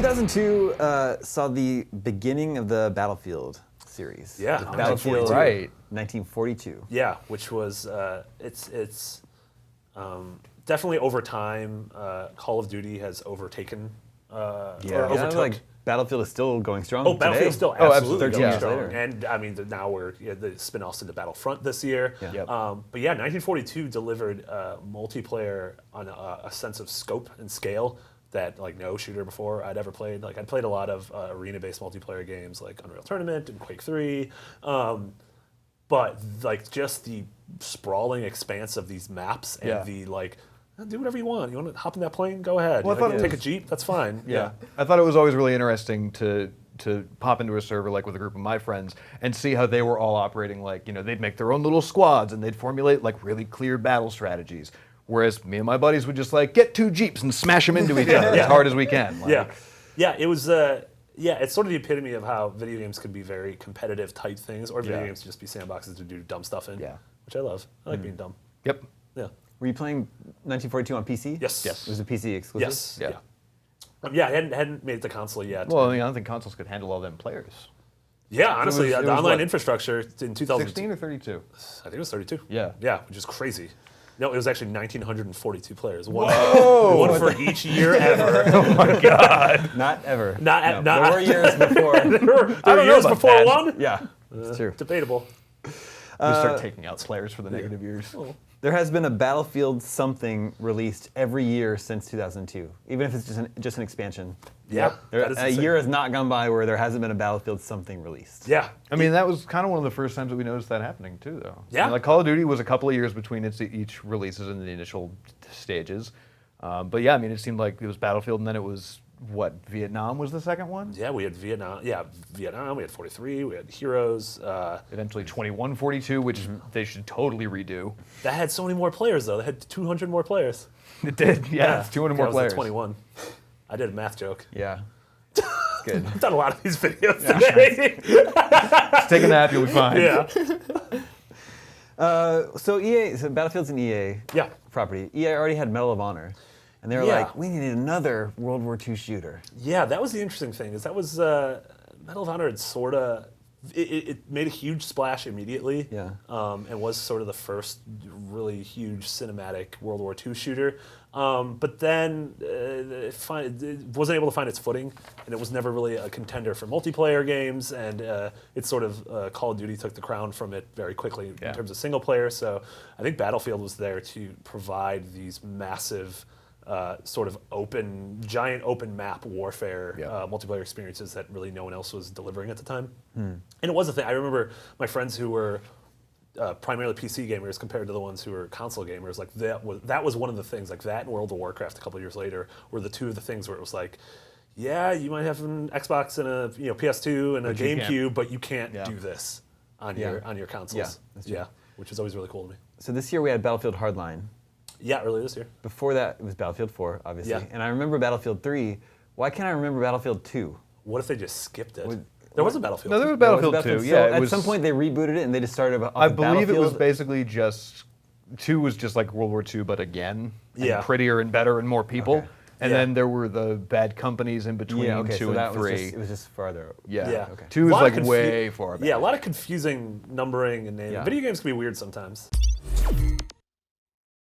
2002 saw the beginning of the Battlefield series. Yeah, Battlefield, right. 1942. Yeah, which was it's definitely over time. Call of Duty has overtaken. Or overtook. Like Battlefield is still going strong. Oh, Battlefield's today. still absolutely 13 going years strong. later. And I mean, now we're the spin-offs into Battlefront this year. Yeah. Yep. But yeah, 1942 delivered multiplayer on a sense of scope and scale that like no shooter before I'd ever played. Like I'd played a lot of arena-based multiplayer games like Unreal Tournament and Quake 3. But like just the sprawling expanse of these maps and the like, do whatever you want. You want to hop in that plane? Go ahead. Well, You want to take a Jeep? That's fine. Yeah. I thought it was always really interesting to pop into a server like with a group of my friends and see how they were all operating. Like, they'd make their own little squads and they'd formulate like really clear battle strategies. Whereas me and my buddies would just like get 2 Jeeps and smash them into each other as hard as we can. Like, Yeah. It was. It's sort of the epitome of how video games can be very competitive type things, or video games just be sandboxes to do dumb stuff in. Yeah. Which I love. I like being dumb. Yep. Yeah. Were you playing 1942 on PC? Yes. It was a PC exclusive? Yes. Yeah. I hadn't made it to console yet. Well, I don't think consoles could handle all them players. Yeah, honestly, it the was online what, infrastructure in 2000. 16 or 32? I think it was 32. Yeah. Yeah, which is crazy. No, it was actually 1,942 players. One for each year ever. Oh my God. Not ever. Not- there were years before. there were years about before that. one? Yeah, it's true. Debatable. We start taking out players for the negative years. There has been a Battlefield something released every year since 2002, even if it's just an expansion. Yeah. that is A insane. year has not gone by where there hasn't been a Battlefield something released. Yeah. I mean, that was kind of one of the first times that we noticed that happening too, though. Yeah. Like Call of Duty was a couple of years between each releases in the initial stages. But yeah, I mean, it seemed like it was Battlefield, and then it was, Vietnam was the second one? Yeah, we had Vietnam. Yeah, Vietnam. We had 43. We had Heroes. Eventually 2142, which they should totally redo. That had so many more players, though. They had 200 more players. It did, yeah. It's 200 more that was players. At 21. I did a math joke. Yeah. It's good. I've done a lot of these videos today. Just take a nap, you'll be fine. Yeah. So Battlefield's an EA Yeah. property. EA already had Medal of Honor. And they were Yeah. like, we need another World War II shooter. Yeah, that was the interesting thing. Is that was Medal of Honor had sort of it made a huge splash immediately. Yeah. And was sort of the first really huge cinematic World War II shooter. But then it wasn't able to find its footing, and it was never really a contender for multiplayer games. And it's sort of Call of Duty took the crown from it very quickly in terms of single player. So I think Battlefield was there to provide these massive. Sort of giant open map warfare multiplayer experiences that really no one else was delivering at the time. And it was a thing. I remember my friends who were primarily PC gamers compared to the ones who were console gamers. Like that was one of the things. Like that and World of Warcraft a couple of years later were the two of the things where it was like, yeah, you might have an Xbox and a PS2 and a GameCube, but you can't do this on your consoles. Yeah, which is always really cool to me. So this year we had Battlefield Hardline. Yeah, earlier this year. Before that, it was Battlefield 4, obviously. Yeah. And I remember Battlefield 3. Why can't I remember Battlefield 2? What if they just skipped it? There was a Battlefield. No, there was There was Battlefield 2. So Yeah, at some point they rebooted it and they just started off I with believe it was Battlefield. basically just 2 was just like World War II, but again, Yeah. and prettier and better and more people. Okay. And Yeah. then there were the bad companies in between 2 so and that 3. it was just farther. Yeah. Yeah. Okay. 2 is A lot of like way far back. Yeah, a lot of confusing numbering and naming. Yeah. Video games can be weird sometimes.